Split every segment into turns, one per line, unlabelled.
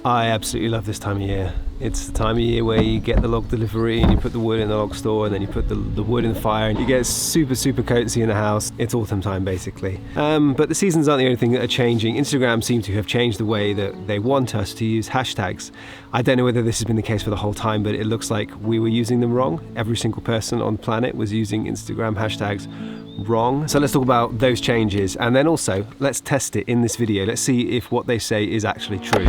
I absolutely love this time of year. It's the time of year where you get the log delivery and you put the wood in the log store and then you put the wood in the fire and you get super cozy in the house. It's autumn time basically. But the seasons aren't the only thing that are changing. Instagram seem to have changed the way that they want us to use hashtags. I don't know whether this has been the case for the whole time, but it looks like we were using them wrong. Every single person on the planet was using Instagram hashtags wrong. So let's talk about those changes and then also let's test it in this video. Let's see if what they say is actually true.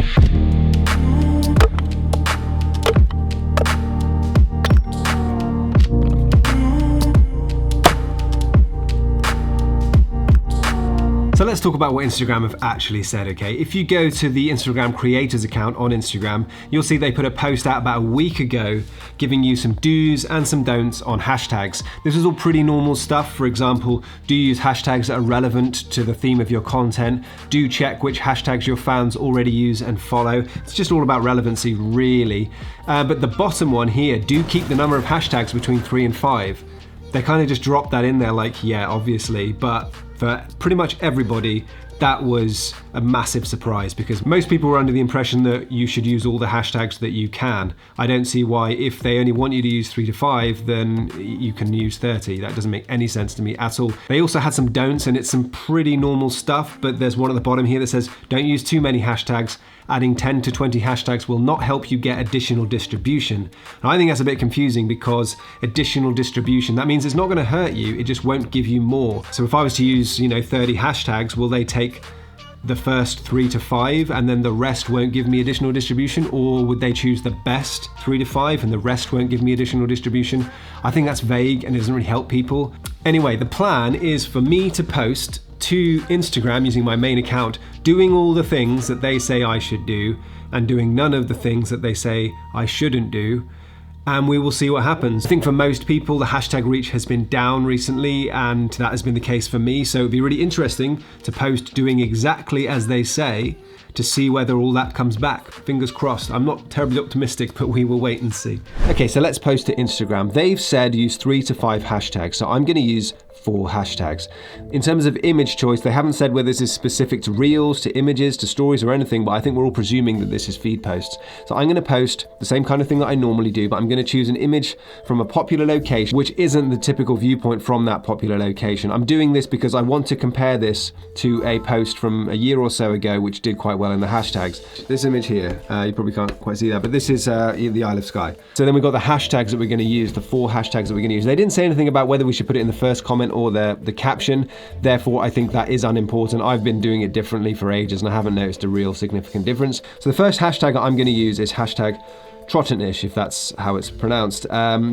So let's talk about what Instagram have actually said, okay? If you go to the Instagram creators account on Instagram, you'll see they put a post out about a week ago giving you some do's and some don'ts on hashtags. This is all pretty normal stuff. For example, do use hashtags that are relevant to the theme of your content. Do check which hashtags your fans already use and follow. It's just all about relevancy, really. But the bottom one here, do keep the number of hashtags between 3 and 5. They kind of just dropped that in there like, yeah, obviously, but for pretty much everybody, that was a massive surprise because most people were under the impression that you should use all the hashtags that you can. I don't see why, if they only want you to use 3 to 5, then you can use 30. That doesn't make any sense to me at all. They also had some don'ts and it's some pretty normal stuff, but there's one at the bottom here that says, don't use too many hashtags. Adding 10 to 20 hashtags will not help you get additional distribution. And I think that's a bit confusing because additional distribution, that means it's not gonna hurt you, it just won't give you more. So if I was to use, 30 hashtags, will they take the first 3 to 5 and then the rest won't give me additional distribution? Or would they choose the best 3 to 5 and the rest won't give me additional distribution? I think that's vague and it doesn't really help people. Anyway, the plan is for me to post to Instagram using my main account, doing all the things that they say I should do and doing none of the things that they say I shouldn't do. And we will see what happens. I think for most people, the hashtag reach has been down recently, and that has been the case for me. So it'd be really interesting to post doing exactly as they say to see whether all that comes back. Fingers crossed. I'm not terribly optimistic, but we will wait and see. Okay, so let's post to Instagram. They've said use 3 to 5 hashtags. So I'm gonna use 4 hashtags. In terms of image choice, they haven't said whether this is specific to reels, to images, to stories or anything, but I think we're all presuming that this is feed posts. So I'm gonna post the same kind of thing that I normally do, but I'm gonna choose an image from a popular location, which isn't the typical viewpoint from that popular location. I'm doing this because I want to compare this to a post from a year or so ago, which did quite well in the hashtags. This image here, you probably can't quite see that, but this is the Isle of Skye. So then we've got the hashtags that we're gonna use, the 4 hashtags that we're gonna use. They didn't say anything about whether we should put it in the first comment or the caption. Therefore, I think that is unimportant. I've been doing it differently for ages and I haven't noticed a real significant difference. So the first hashtag I'm going to use is hashtag Trottenish, if that's how it's pronounced.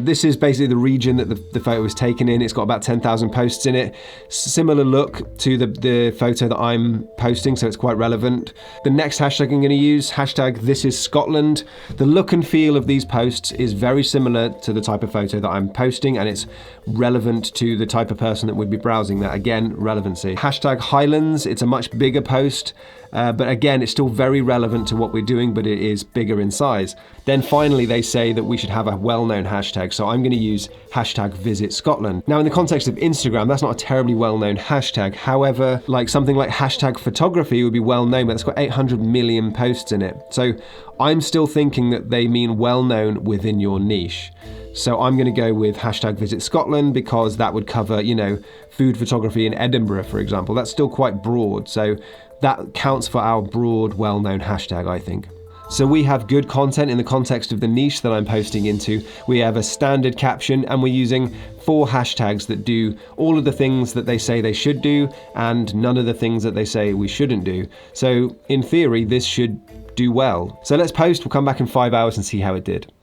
This is basically the region that the photo was taken in. It's got about 10,000 posts in it. Similar look to the photo that I'm posting, so it's quite relevant. The next hashtag I'm going to use, hashtag This Is Scotland. The look and feel of these posts is very similar to the type of photo that I'm posting, and it's relevant to the type of person that would be browsing that. Again, relevancy. Hashtag Highlands, it's a much bigger post. But again, it's still very relevant to what we're doing, but it is bigger in size. Then finally, they say that we should have a well-known hashtag. So I'm going to use hashtag Visit Scotland. Now, in the context of Instagram, that's not a terribly well-known hashtag. However, like something like hashtag photography would be well-known, but it's got 800 million posts in it. So I'm still thinking that they mean well-known within your niche. So I'm going to go with hashtag Visit Scotland because that would cover, food photography in Edinburgh, for example. That's still quite broad. So that counts for our broad, well-known hashtag, I think. So we have good content in the context of the niche that I'm posting into. We have a standard caption and we're using 4 hashtags that do all of the things that they say they should do and none of the things that they say we shouldn't do. So in theory, this should do well. So let's post, we'll come back in 5 hours and see how it did.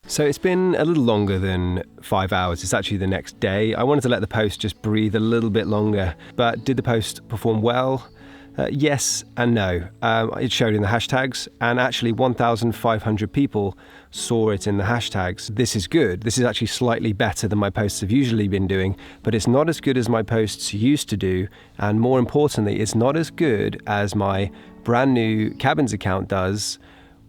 So it's been a little longer than 5 hours. It's actually the next day. I wanted to let the post just breathe a little bit longer, but did the post perform well? Yes and no. It showed in the hashtags, and actually 1,500 people saw it in the hashtags. This is good. This is actually slightly better than my posts have usually been doing, but it's not as good as my posts used to do, and more importantly, it's not as good as my brand new Cabins account does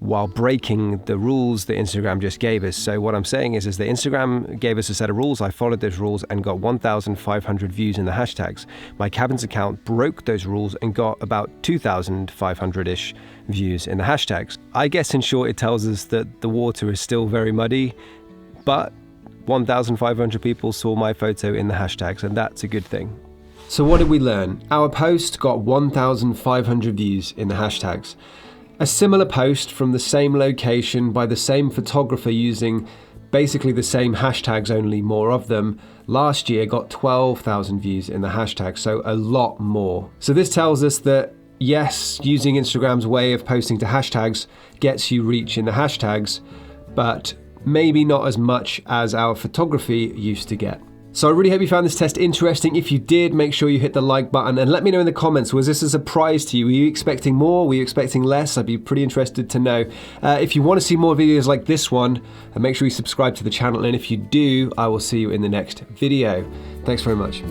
while breaking the rules that Instagram just gave us. So what I'm saying is that Instagram gave us a set of rules, I followed those rules and got 1,500 views in the hashtags. My Cabins account broke those rules and got about 2,500-ish views in the hashtags. I guess in short it tells us that the water is still very muddy, but 1,500 people saw my photo in the hashtags, and that's a good thing. So what did we learn? Our post got 1,500 views in the hashtags. A similar post from the same location by the same photographer using basically the same hashtags, only more of them, last year got 12,000 views in the hashtag, so a lot more. So this tells us that yes, using Instagram's way of posting to hashtags gets you reach in the hashtags, but maybe not as much as our photography used to get. So I really hope you found this test interesting. If you did, make sure you hit the like button and let me know in the comments, was this a surprise to you? Were you expecting more? Were you expecting less? I'd be pretty interested to know. If you want to see more videos like this one, make sure you subscribe to the channel, and if you do, I will see you in the next video. Thanks very much.